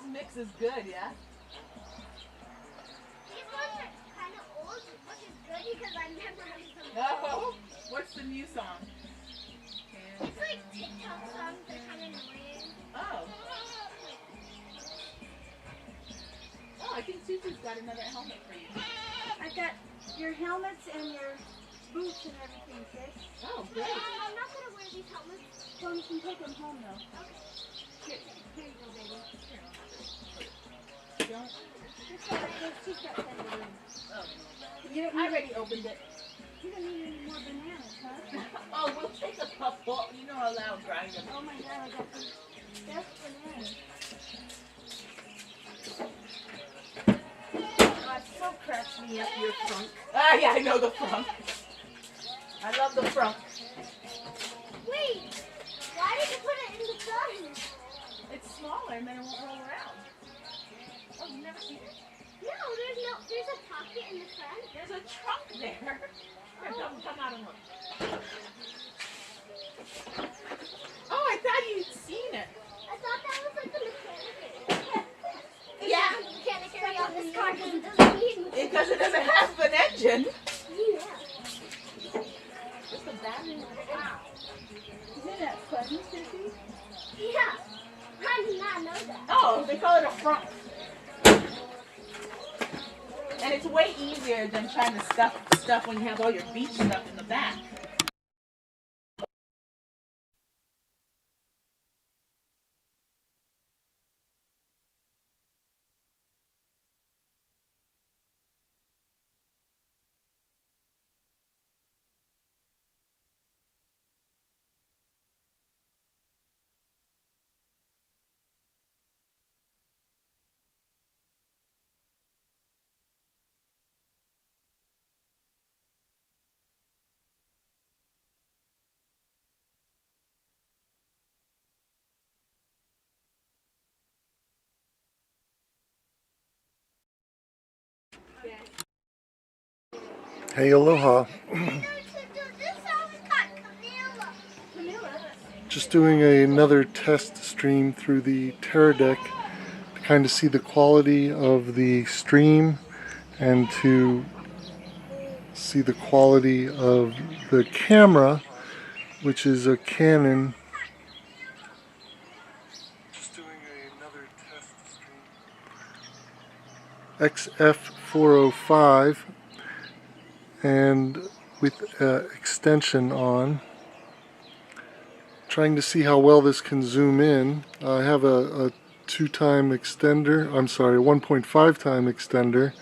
mix is good, yeah? These ones are kind of old, which is good because I memorized them. Oh, what's the new song? It's like TikTok songs. They're kind of annoying. Oh. Oh, I think Suzu's got another helmet for you. I've got your helmets and your boots and everything, Sis. Oh, great. I'm not going to wear these helmets. So you can take them home, though. Okay. Here you go, baby. Don't. She's got plenty of room. Oh. You don't I need, already opened it. you don't need any more bananas, huh? Oh, we'll take a couple. You know how loud grind them. Oh my God, I got the best bananas. Oh, it so cracks me up, your trunk. Ah, yeah, I know the front. I love the front. Wait. Why did you put it in the front? It's smaller and then it won't roll around. Oh, you've never seen it? No, there's a pocket in the front. There's a trunk there. Here, come out and look. Oh, I thought you'd seen it. I thought that was like the mechanic. Yeah. The mechanic carry on this car because it doesn't need Because it doesn't have an engine. Yeah. Just a battery. Wow. Isn't that funny, Sissy? Yeah. I did not know that. Oh, they call it a front. And it's way easier than trying to stuff when you have all your beach stuff in the back. Hey, aloha. Just doing another test stream through the Terra deck to kind of see the quality of the stream and to see the quality of the camera, which is a Canon. Just doing another test stream. XF405 and with extension on, trying to see how well this can zoom in. I have a 2-time extender, I'm sorry, a 1.5-time extender,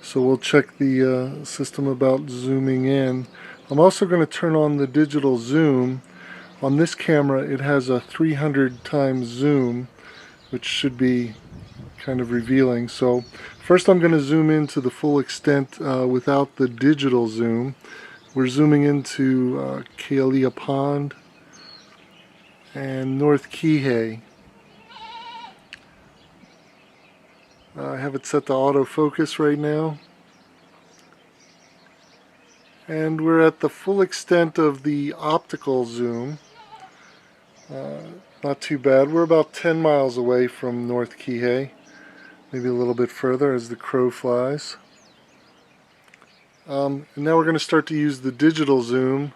so we'll check the system about zooming in. I'm also going to turn on the digital zoom. On this camera it has a 300 times zoom, which should be kind of revealing. So first I'm going to zoom in to the full extent without the digital zoom. We're zooming into Kealia Pond and North Kihei. I have it set to autofocus right now. And we're at the full extent of the optical zoom. Not too bad. We're about 10 miles away from North Kihei. Maybe a little bit further as the crow flies. And now we're going to start to use the digital zoom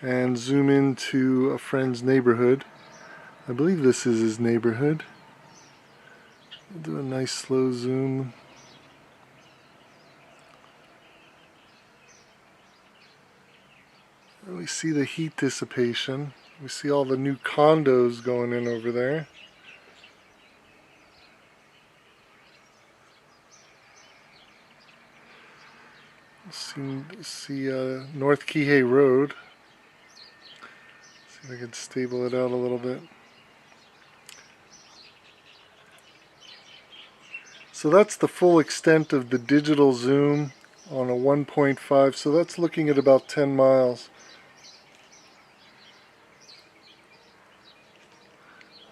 and zoom into a friend's neighborhood. I believe this is his neighborhood. We'll do a nice slow zoom. And we see the heat dissipation. We see all the new condos going in over there. See North Kihei Road. See if I can stable it out a little bit. So that's the full extent of the digital zoom on a 1.5. So that's looking at about 10 miles.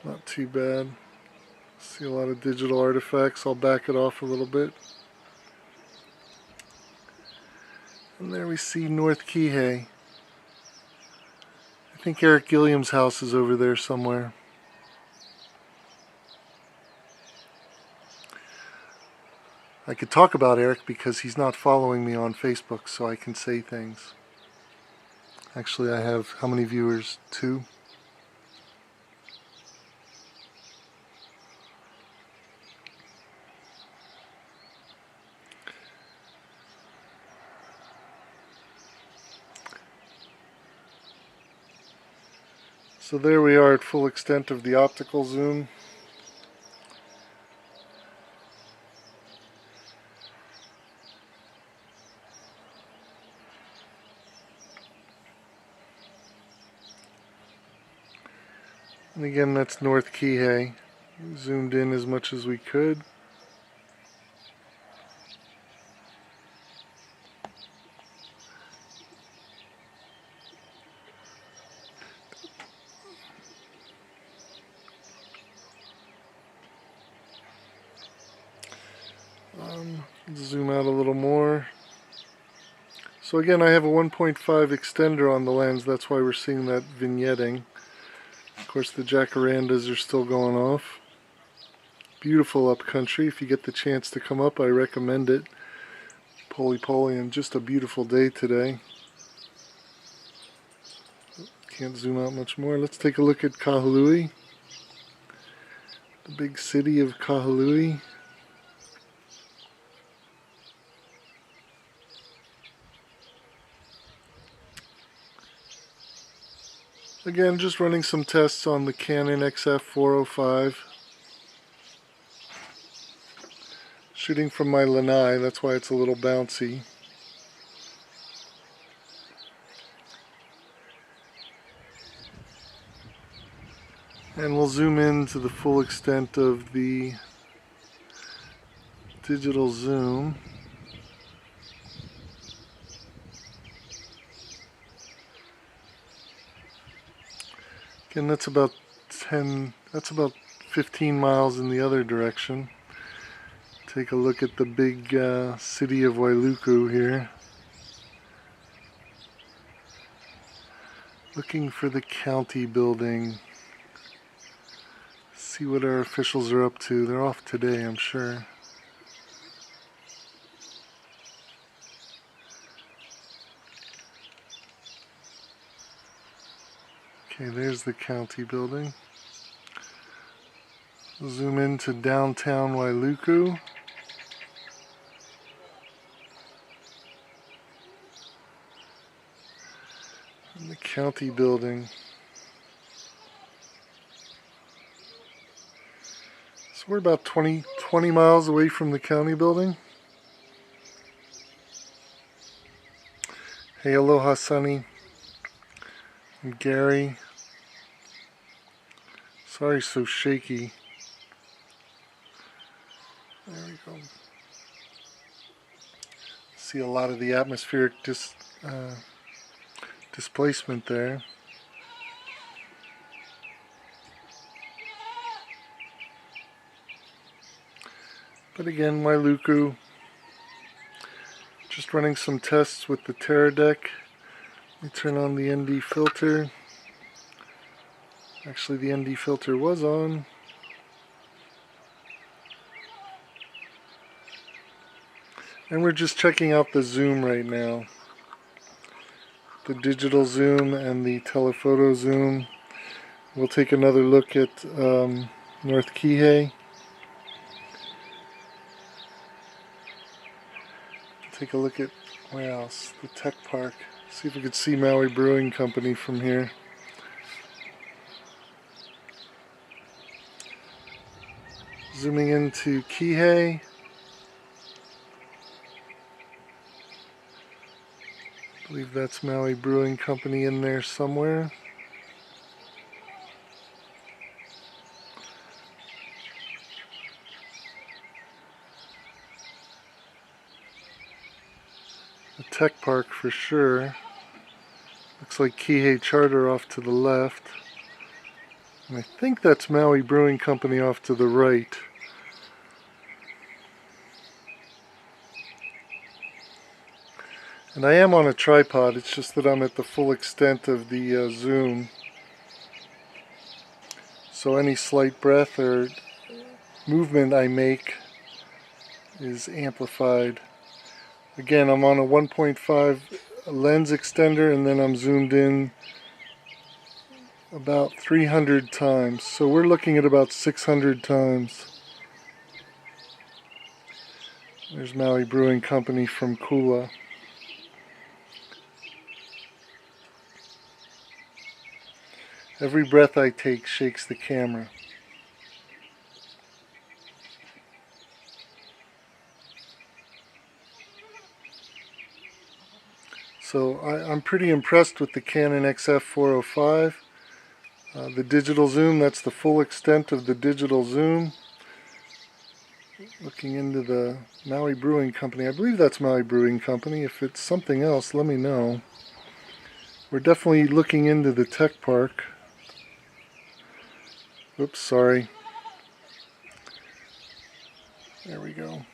Not too bad. See a lot of digital artifacts. I'll back it off a little bit. And there we see North Kihei. I think Eric Gilliam's house is over there somewhere. I could talk about Eric because he's not following me on Facebook, so I can say things. Actually, I have how many viewers? 2? So there we are at full extent of the optical zoom. And again, that's North Kihei. Zoomed in as much as we could. Zoom out a little more. So again, I have a 1.5 extender on the lens. That's why we're seeing that vignetting. Of course, the jacarandas are still going off. Beautiful up country. If you get the chance to come up, I recommend it. Poly and just a beautiful day today. Can't zoom out much more. Let's take a look at Kahului. The big city of Kahului. Again, just running some tests on the Canon XF405. Shooting from my lanai, that's why it's a little bouncy. And we'll zoom in to the full extent of the digital zoom. Again, that's about 15 miles in the other direction. Take a look at the big city of Wailuku here. Looking for the county building. See what our officials are up to. They're off today, I'm sure. Okay, there's the county building. Zoom into downtown Wailuku. And the county building. So we're about 20 miles away from the county building. Hey, aloha, Sunny. And Gary. Sorry, so shaky. There we go. See a lot of the atmospheric displacement there. But again, Wailuku. Just running some tests with the Teradek. Let me turn on the ND filter. Actually, the ND filter was on. And we're just checking out the zoom right now. The digital zoom and the telephoto zoom. We'll take another look at North Kihei. Take a look at, where else? The Tech Park. See if we could see Maui Brewing Company from here. Zooming into Kihei. I believe that's Maui Brewing Company in there somewhere. The Tech Park for sure. Looks like Kihei Charter off to the left. And I think that's Maui Brewing Company off to the right. And I am on a tripod, it's just that I'm at the full extent of the zoom. So any slight breath or movement I make is amplified. Again, I'm on a 1.5 lens extender, and then I'm zoomed in about 300 times. So we're looking at about 600 times. There's Maui Brewing Company from Kula. Every breath I take shakes the camera. So I'm pretty impressed with the Canon XF405. The digital zoom, that's the full extent of the digital zoom. Looking into the Maui Brewing Company. I believe that's Maui Brewing Company. If it's something else, let me know. We're definitely looking into the tech park. Oops, sorry. There we go.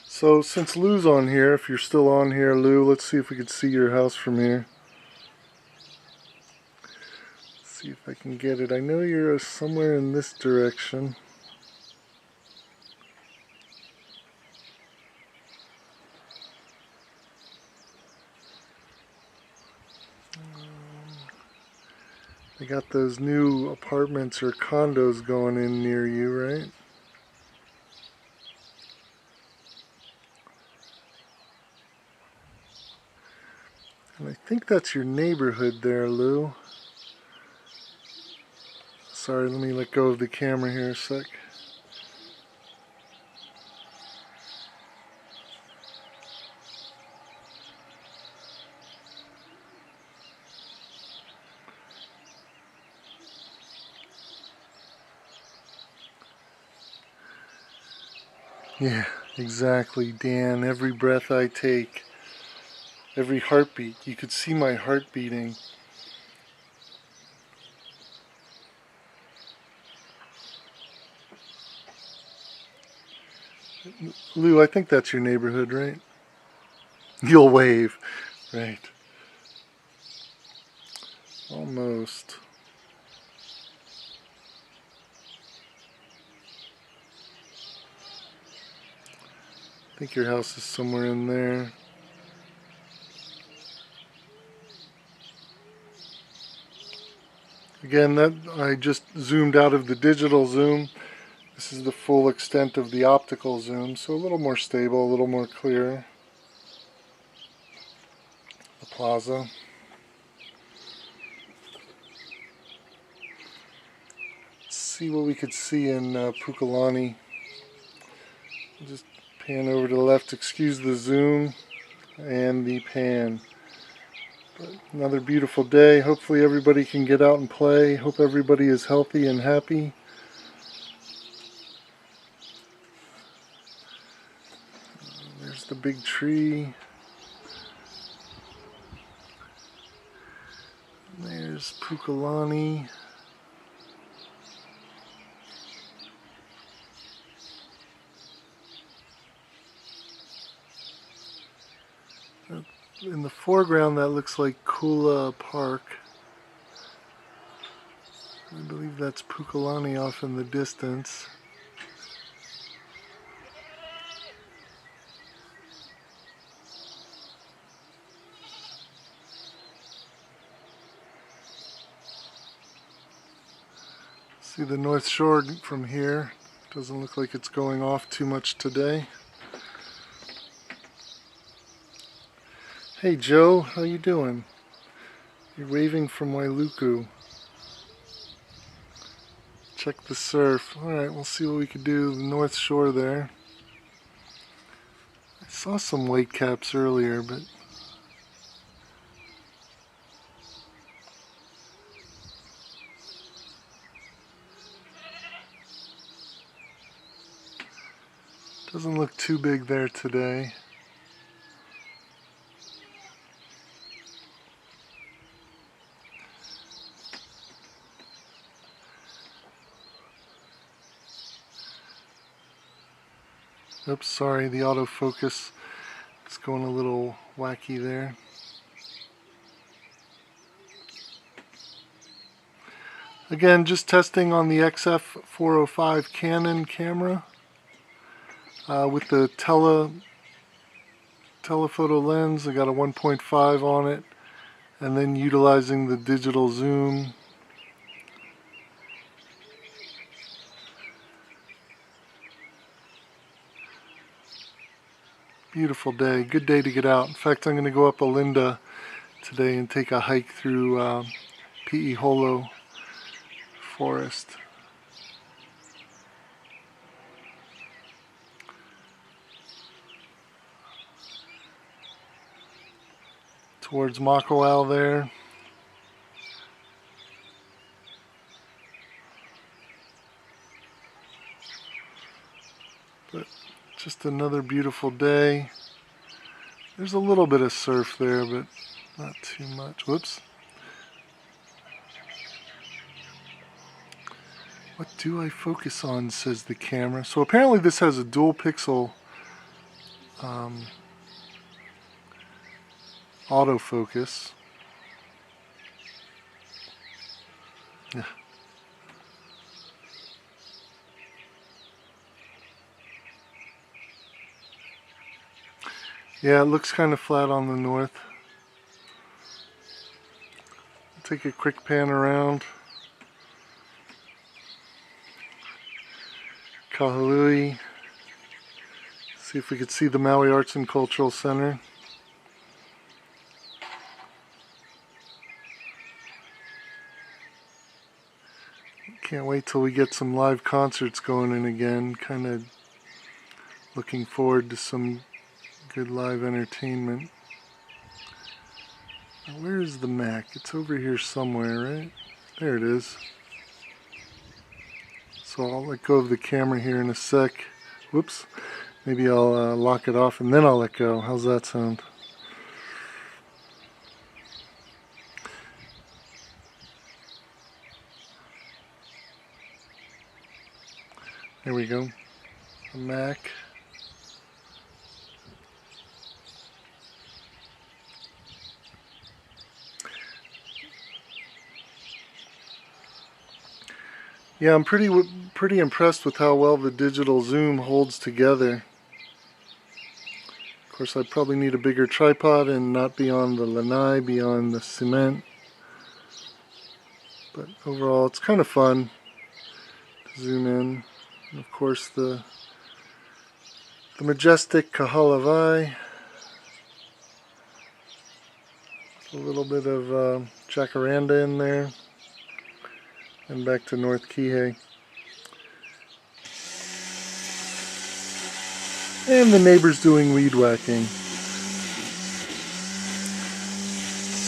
So since Lou's on here, if you're still on here, Lou, let's see if we can see your house from here. See if I can get it. I know you're somewhere in this direction. They got those new apartments or condos going in near you, right? And I think that's your neighborhood there, Lou. Sorry, let me let go of the camera here a sec. Yeah, exactly, Dan. Every breath I take, every heartbeat. You could see my heart beating. Lou, I think that's your neighborhood, right? You'll wave. Right. Almost. I think your house is somewhere in there. Again, that I just zoomed out of the digital zoom. This is the full extent of the optical zoom, so a little more stable, a little more clear. The plaza. Let's see what we could see in Pukalani. Just pan over to the left. Excuse the zoom and the pan. But another beautiful day. Hopefully everybody can get out and play. Hope everybody is healthy and happy. There's the big tree. There's Pukalani. In the foreground, that looks like Kula Park. I believe that's Pukalani off in the distance. See the North Shore from here. Doesn't look like it's going off too much today. Hey Joe, how you doing? You're waving from Wailuku. Check the surf. Alright, we'll see what we can do. The North Shore there. I saw some whitecaps earlier, but doesn't look too big there today. Oops, sorry, the autofocus is going a little wacky there. Again, just testing on the XF405 Canon camera. with the telephoto lens. I got a 1.5 on it, and then utilizing the digital zoom. Beautiful day, good day to get out. In fact, I'm going to go up Alinda today and take a hike through P.E. Hollow Forest. Towards Makawao there. But just another beautiful day. There's a little bit of surf there, but not too much. Whoops. What do I focus on, says the camera. So apparently this has a dual pixel autofocus. Yeah. Yeah, it looks kind of flat on the north. Take a quick pan around. Kahului. See if we could see the Maui Arts and Cultural Center. Can't wait till we get some live concerts going in again. Kind of looking forward to some good live entertainment. Now, where is the Mac? It's over here somewhere, right? There it is. So I'll let go of the camera here in a sec. Whoops. Maybe I'll lock it off and then I'll let go. How's that sound? There we go. The Mac. Yeah, I'm pretty impressed with how well the digital zoom holds together. Of course, I'd probably need a bigger tripod and not be on the lanai, be on the cement. But overall, it's kind of fun to zoom in. And of course, the majestic Kahalavai. A little bit of jacaranda in there. And back to North Kihei. And the neighbors doing weed whacking.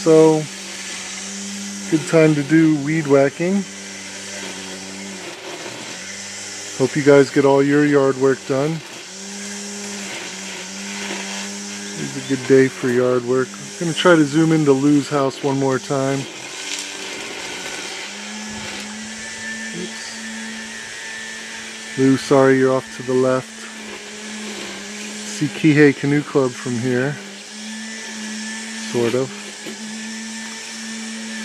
So, good time to do weed whacking. Hope you guys get all your yard work done. It's a good day for yard work. I'm going to try to zoom into Lou's house one more time. Lou, sorry, you're off to the left. See Kihei Canoe Club from here. Sort of.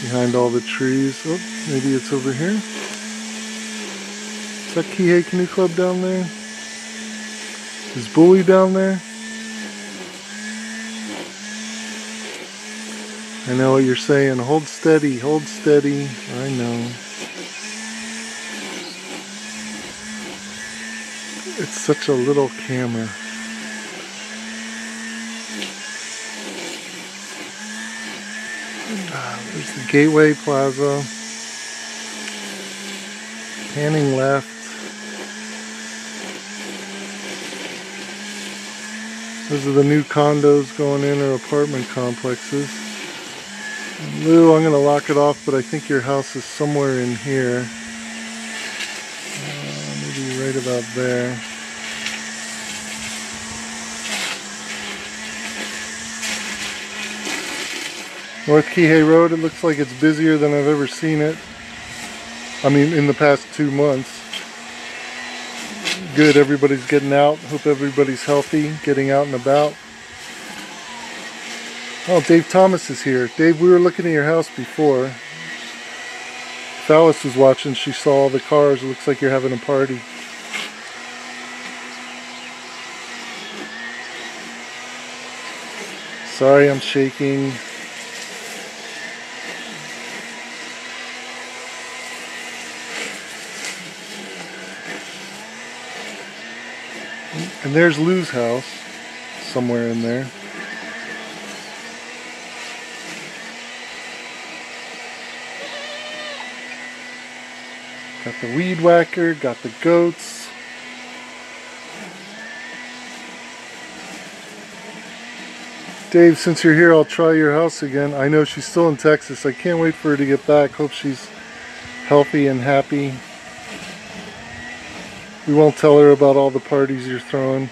Behind all the trees. Oh, maybe it's over here. Is that Kihei Canoe Club down there? Is Bully down there? I know what you're saying. Hold steady, hold steady. I know. It's such a little camera. There's the Gateway Plaza. Panning left. Those are the new condos going in, or apartment complexes. And Lou, I'm going to lock it off, but I think your house is somewhere in here. Maybe right about there. North Kihei Road, it looks like it's busier than I've ever seen it. I mean, in the past 2 months. Good, everybody's getting out. Hope everybody's healthy, getting out and about. Oh, Dave Thomas is here. Dave, we were looking at your house before. If Alice was watching, she saw all the cars. It looks like you're having a party. Sorry, I'm shaking. And there's Lou's house, somewhere in there. Got the weed whacker, got the goats. Dave, since you're here, I'll try your house again. I know she's still in Texas. I can't wait for her to get back. Hope she's healthy and happy. We won't tell her about all the parties you're throwing.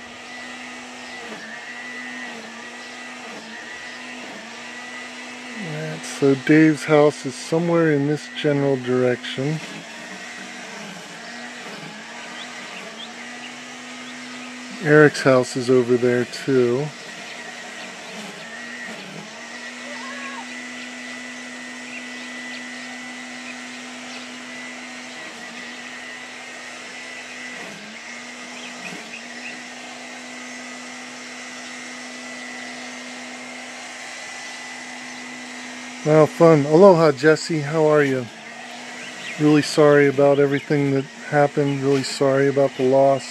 Alright, so Dave's house is somewhere in this general direction. Eric's house is over there too. Wow, fun. Aloha, Jesse. How are you? Really sorry about everything that happened. Really sorry about the loss.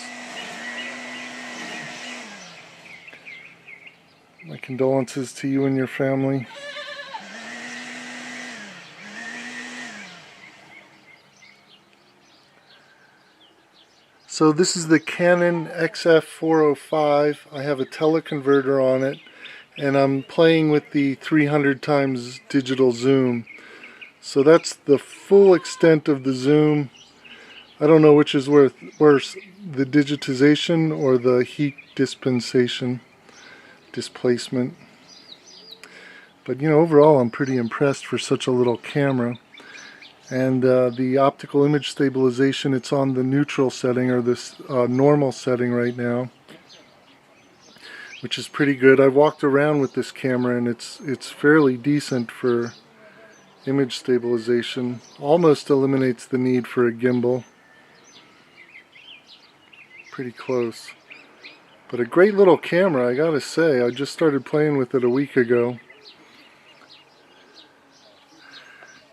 My condolences to you and your family. So this is the Canon XF405. I have a teleconverter on it, and I'm playing with the 300 times digital zoom. So that's the full extent of the zoom. I don't know which is worse, the digitization or the heat displacement. But you know, overall I'm pretty impressed for such a little camera. And the optical image stabilization, it's on the neutral setting, or this normal setting right now, which is pretty good. I've walked around with this camera and it's fairly decent for image stabilization. Almost eliminates the need for a gimbal. Pretty close. But a great little camera, I gotta say. I just started playing with it a week ago.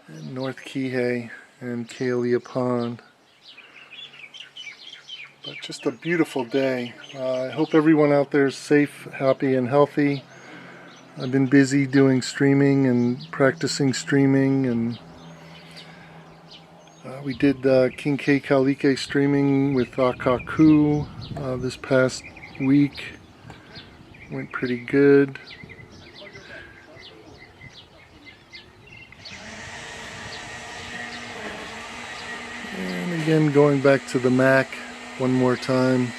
In North Kihei and Kalia Pond. But just a beautiful day. I hope everyone out there is safe, happy, and healthy. I've been busy doing streaming and practicing streaming, and we did King K Kalike streaming with Akaku this past week. Went pretty good. And again, going back to the Mac one more time.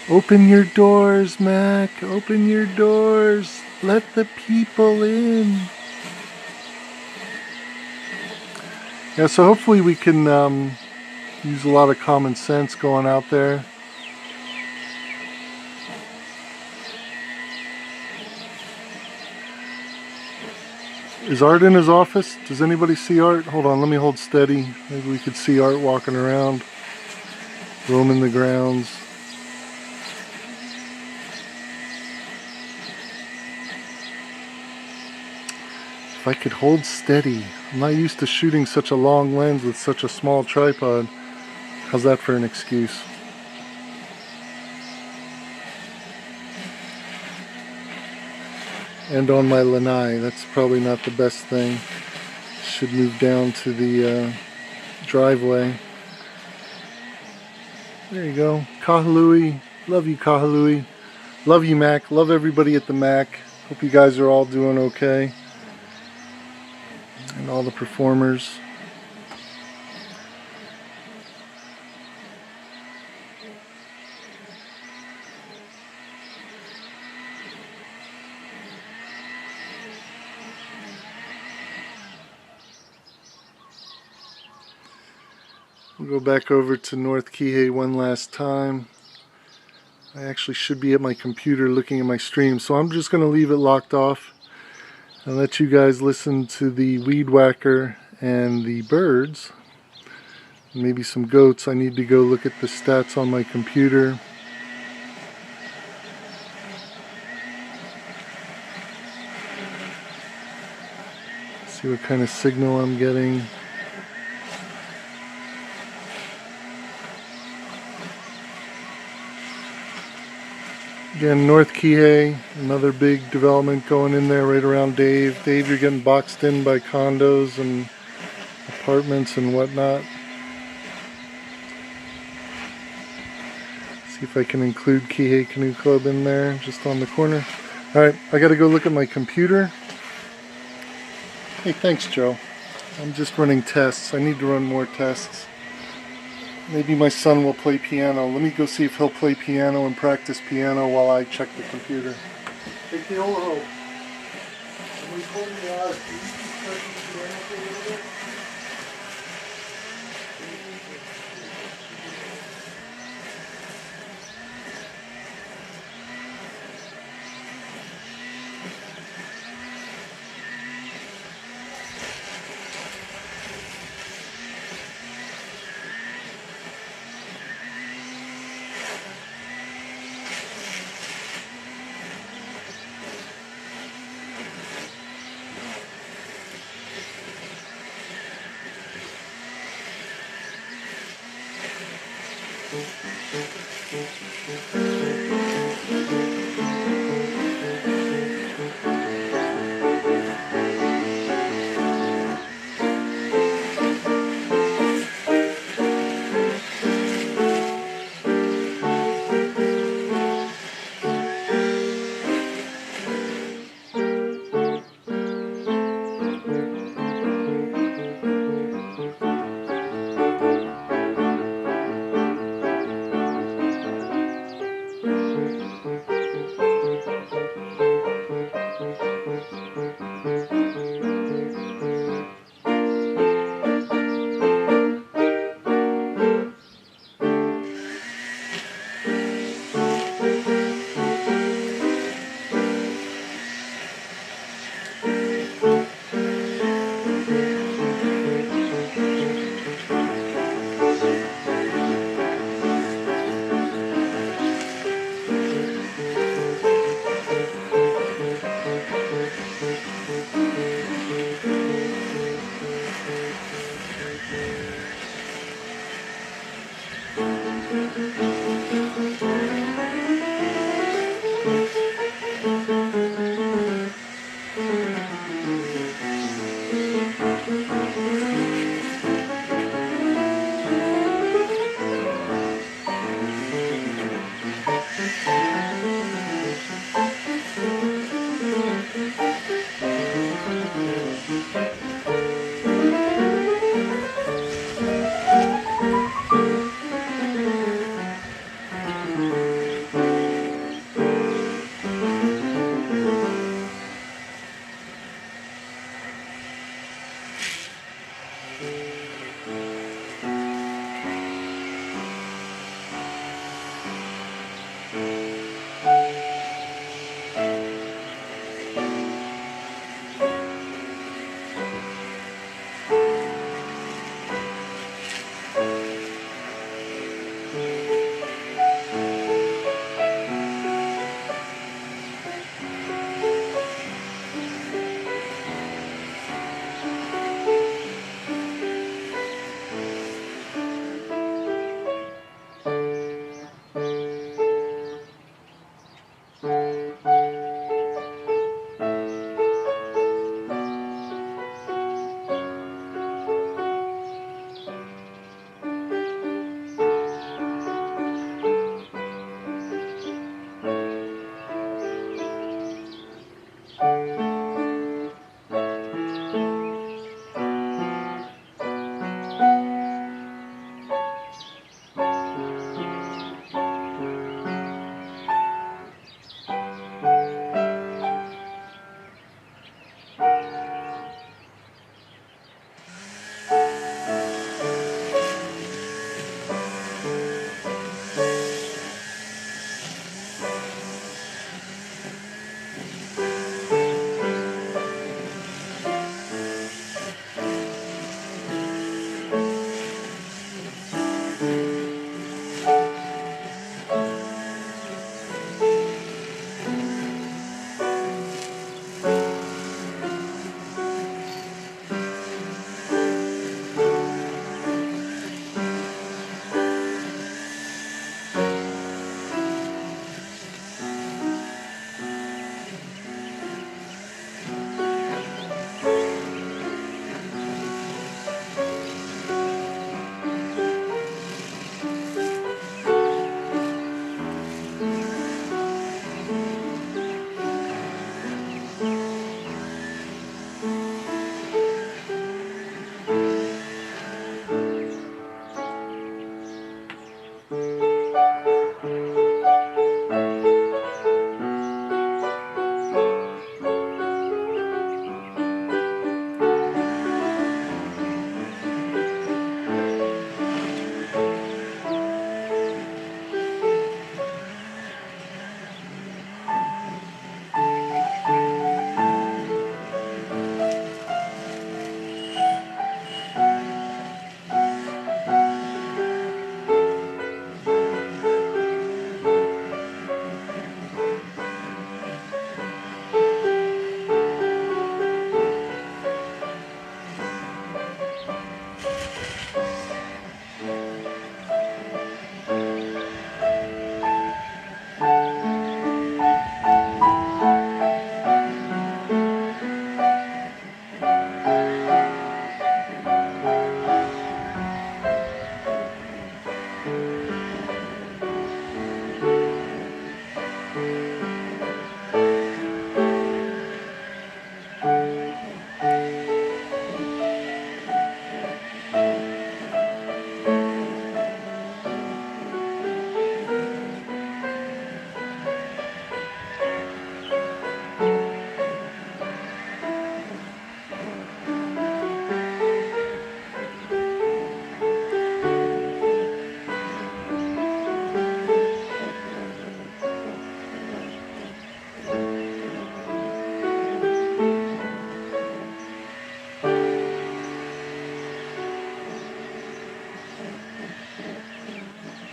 Open your doors, Mac. Open your doors. Let the people in. Yeah, so hopefully we can use a lot of common sense going out there. Is Art in his office? Does anybody see Art? Hold on, let me hold steady. Maybe we could see Art walking around, roaming the grounds. If I could hold steady. I'm not used to shooting such a long lens with such a small tripod. How's that for an excuse? And on my lanai, that's probably not the best thing. Should move down to the driveway. There you go. Kahalui. Love you, Kahalui. Love you, Mac. Love everybody at the Mac. Hope you guys are all doing okay. And all the performers. We'll go back over to North Kihei one last time. I actually should be at my computer looking at my stream, so I'm just going to leave it locked off and let you guys listen to the weed whacker and the birds. Maybe some goats. I need to go look at the stats on my computer. See what kind of signal I'm getting. Again, North Kihei, another big development going in there right around Dave. Dave, you're getting boxed in by condos and apartments and whatnot. See if I can include Kihei Canoe Club in there, just on the corner. Alright, I gotta go look at my computer. Hey, thanks, Joe. I'm just running tests. I need to run more tests. Maybe my son will play piano. Let me go see if he'll play piano and practice piano while I check the computer. Hey, Keolo. Can we pull me out? Can you keep practicing piano for a little bit?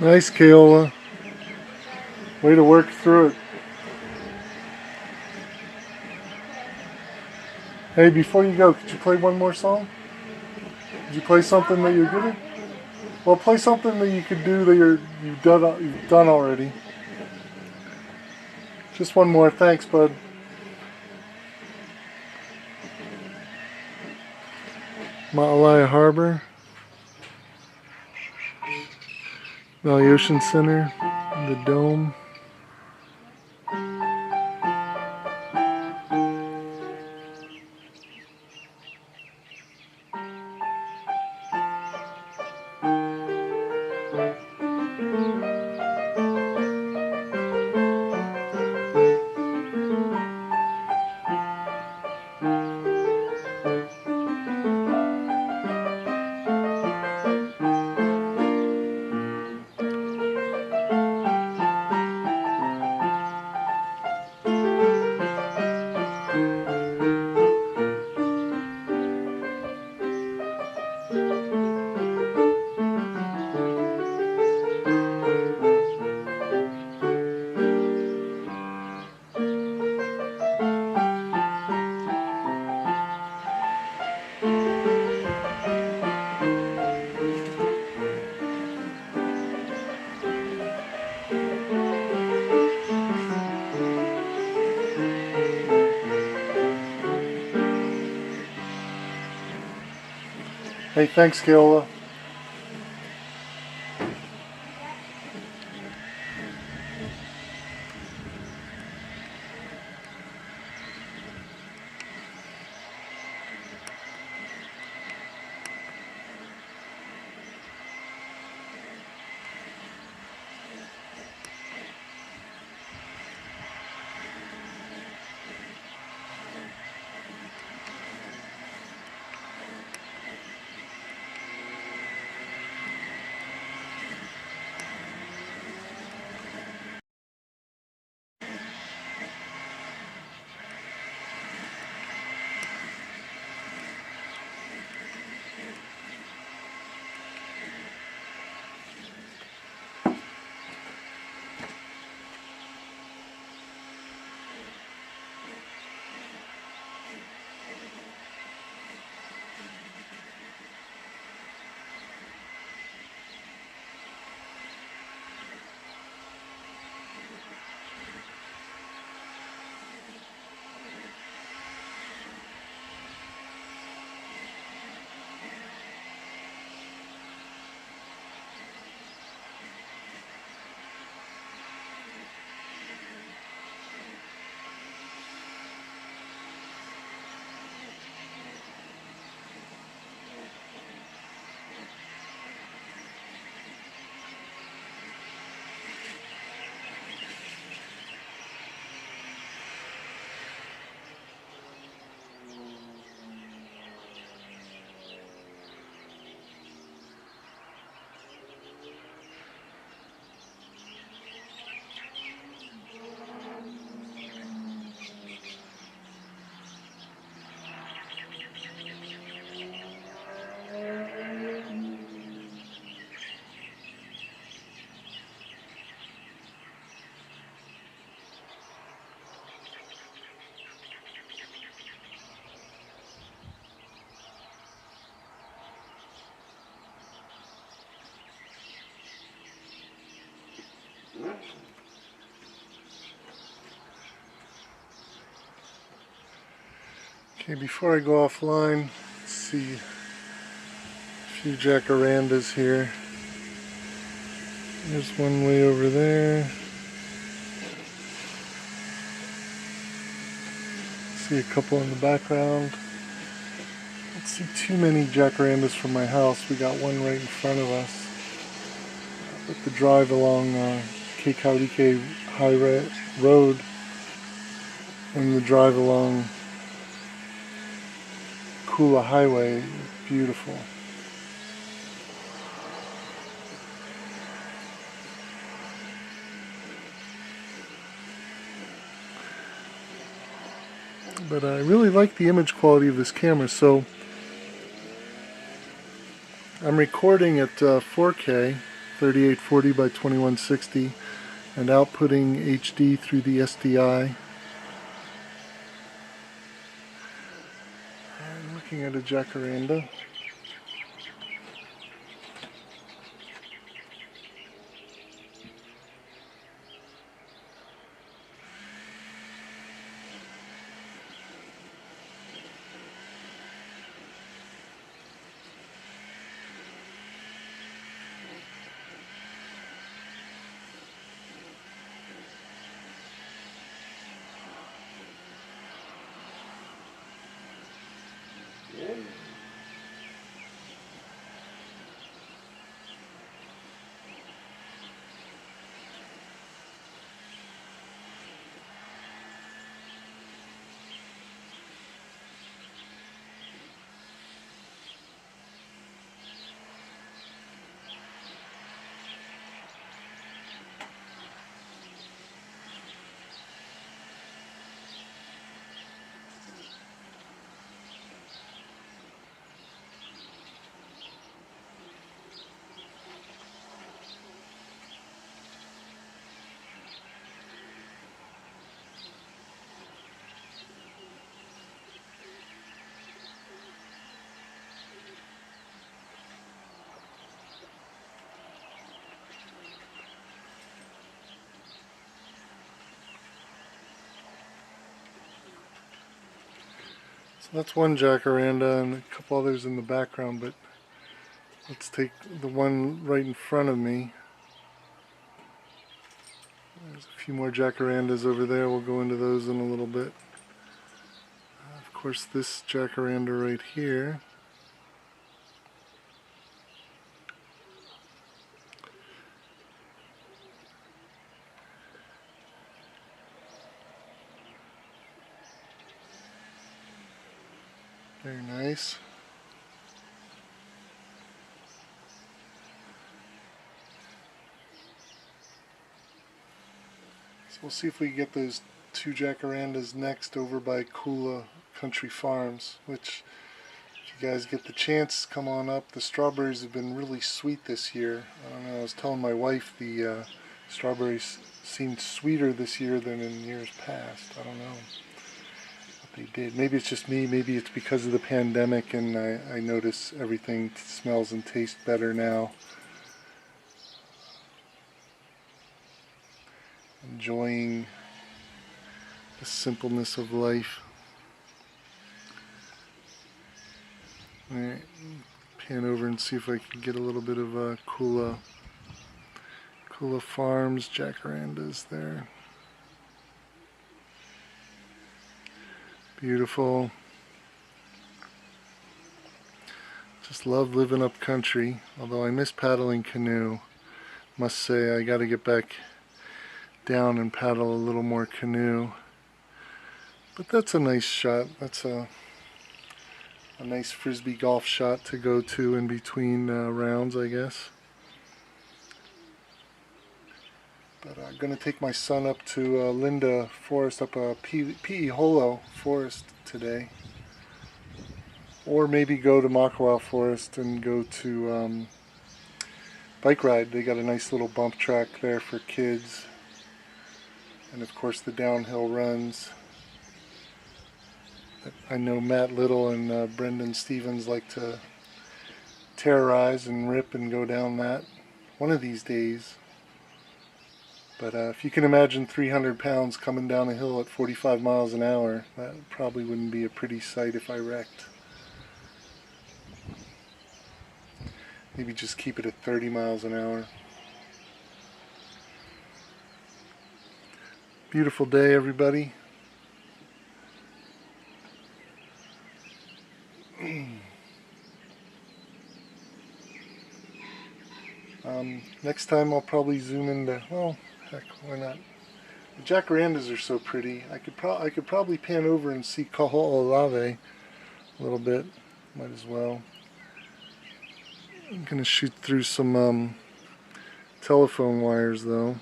Nice, Kayla. Way to work through it. Hey, before you go, could you play one more song? Could you play something that you're good at? Well, play something that you could do that you've done already. Just one more. Thanks, bud. Ma'alaya Harbor, Valley Ocean Center, the Dome. Hey, thanks, Kayla. Okay, before I go offline, let's see a few jacarandas here. There's one way over there. See a couple in the background. Don't see too many jacarandas from my house. We got one right in front of us. But the drive along Keikaurike High Road and the drive along Kula Highway, beautiful. But I really like the image quality of this camera, so I'm recording at 4K 3840 by 2160, and outputting HD through the SDI. I'm looking at a jacaranda. So that's one jacaranda and a couple others in the background, but let's take the one right in front of me. There's a few more jacarandas over there. We'll go into those in a little bit. Of course, this jacaranda right here. Very nice. So we'll see if we can get those two jacarandas next over by Kula Country Farms, which, if you guys get the chance, come on up. The strawberries have been really sweet this year. I don't know, I was telling my wife the strawberries seemed sweeter this year than in years past. I don't know what they did. Maybe it's just me, maybe it's because of the pandemic and I notice everything smells and tastes better now. Enjoying the simpleness of life. Alright, pan over and see if I can get a little bit of Kula Farms jacarandas there. Beautiful. Just love living up country, although I miss paddling canoe. Must say, I gotta get back down and paddle a little more canoe. But that's a nice shot. That's a nice frisbee golf shot to go to in between rounds, I guess. But I'm going to take my son up to Linda Forest, up P.E. Holo Forest today. Or maybe go to Makawa Forest and go to bike ride. They got a nice little bump track there for kids. And of course the downhill runs. I know Matt Little and Brendan Stevens like to terrorize and rip and go down that one of these days. But if you can imagine 300 pounds coming down a hill at 45 miles an hour, that probably wouldn't be a pretty sight if I wrecked. Maybe just keep it at 30 miles an hour. Beautiful day, everybody. Next time I'll probably zoom into, well, heck, why not? The jacarandas are so pretty. I could probably pan over and see Kaho'olave a little bit. Might as well. I'm gonna shoot through some telephone wires though.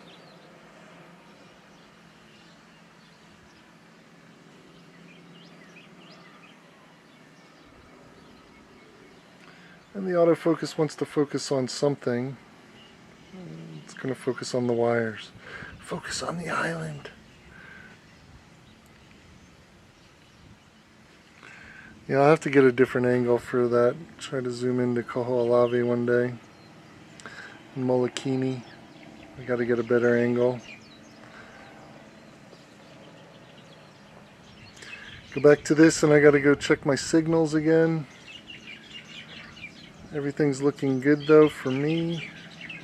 And the autofocus wants to focus on something. going to focus on the wires. Focus on the island. Yeah, I'll have to get a different angle for that. Try to zoom into Kaho'olawe one day. And Molokini. I got to get a better angle. Go back to this and I got to go check my signals again. Everything's looking good though for me.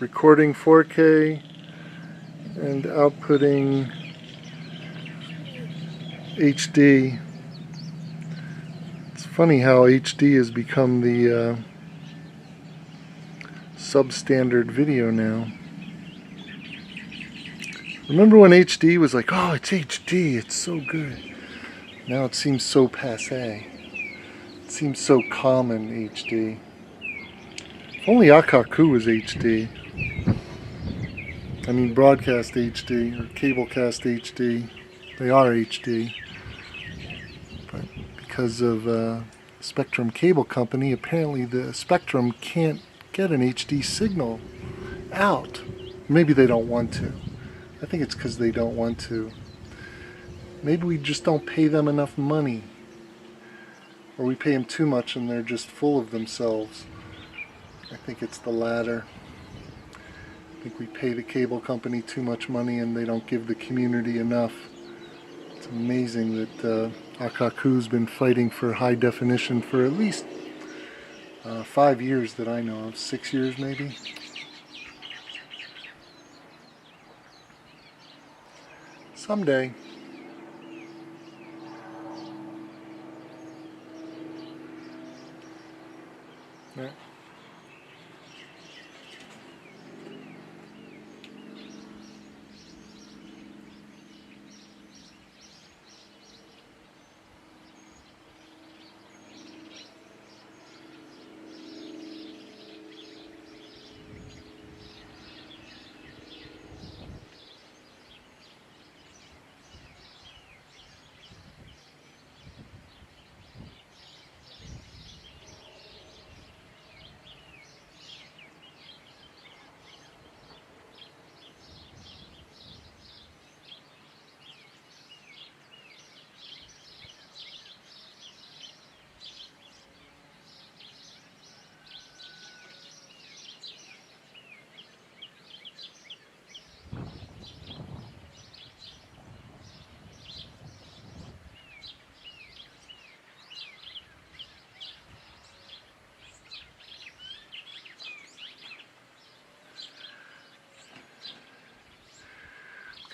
Recording 4K and outputting HD. It's funny how HD has become the substandard video now. Remember when HD was like, oh, it's HD, it's so good. Now it seems so passé. It seems so common, HD. If only Akaku was HD. I mean broadcast HD or cablecast HD. They are HD. But because of Spectrum Cable Company, apparently the Spectrum can't get an HD signal out. Maybe they don't want to. I think it's because they don't want to. Maybe we just don't pay them enough money. Or we pay them too much and they're just full of themselves. I think it's the latter. I think we pay the cable company too much money and they don't give the community enough. It's amazing that Akaku's been fighting for high definition for at least 5 years that I know of. 6 years maybe. Someday. Yeah.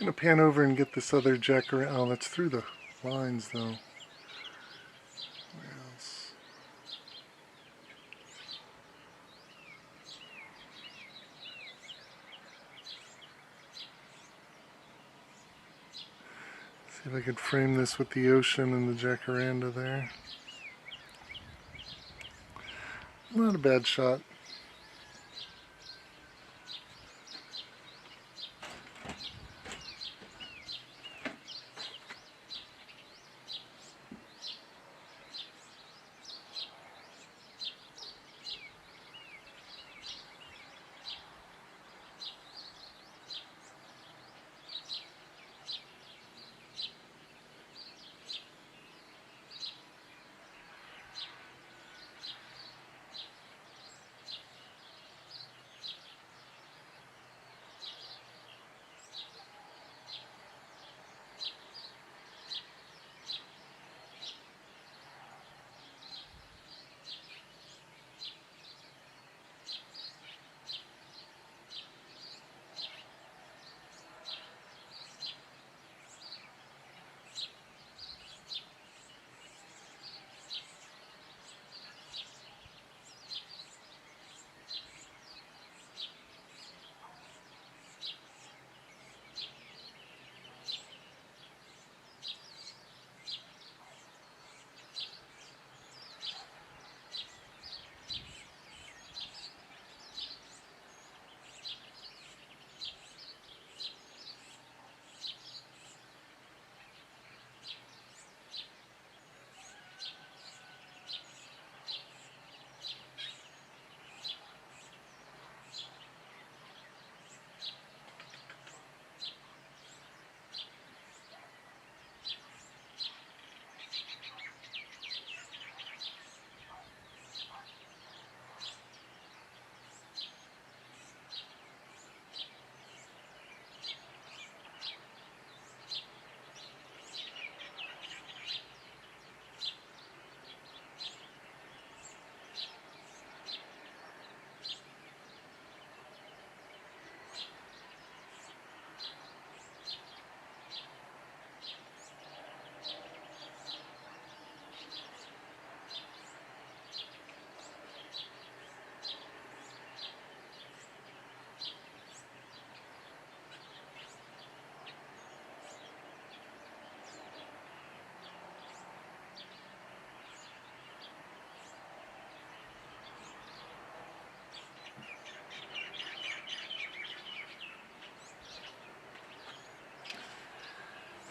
I'm going to pan over and get this other jack around. Oh, that's through the lines though. Where else? See if I could frame this with the ocean and the jacaranda there. Not a bad shot.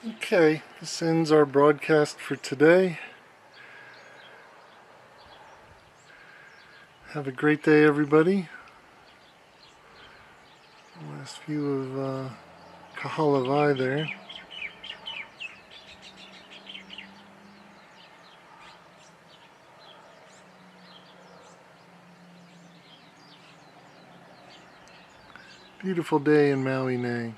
Okay, this ends our broadcast for today. Have a great day, everybody. Last view of Kahalavai there. Beautiful day in Maui Nei.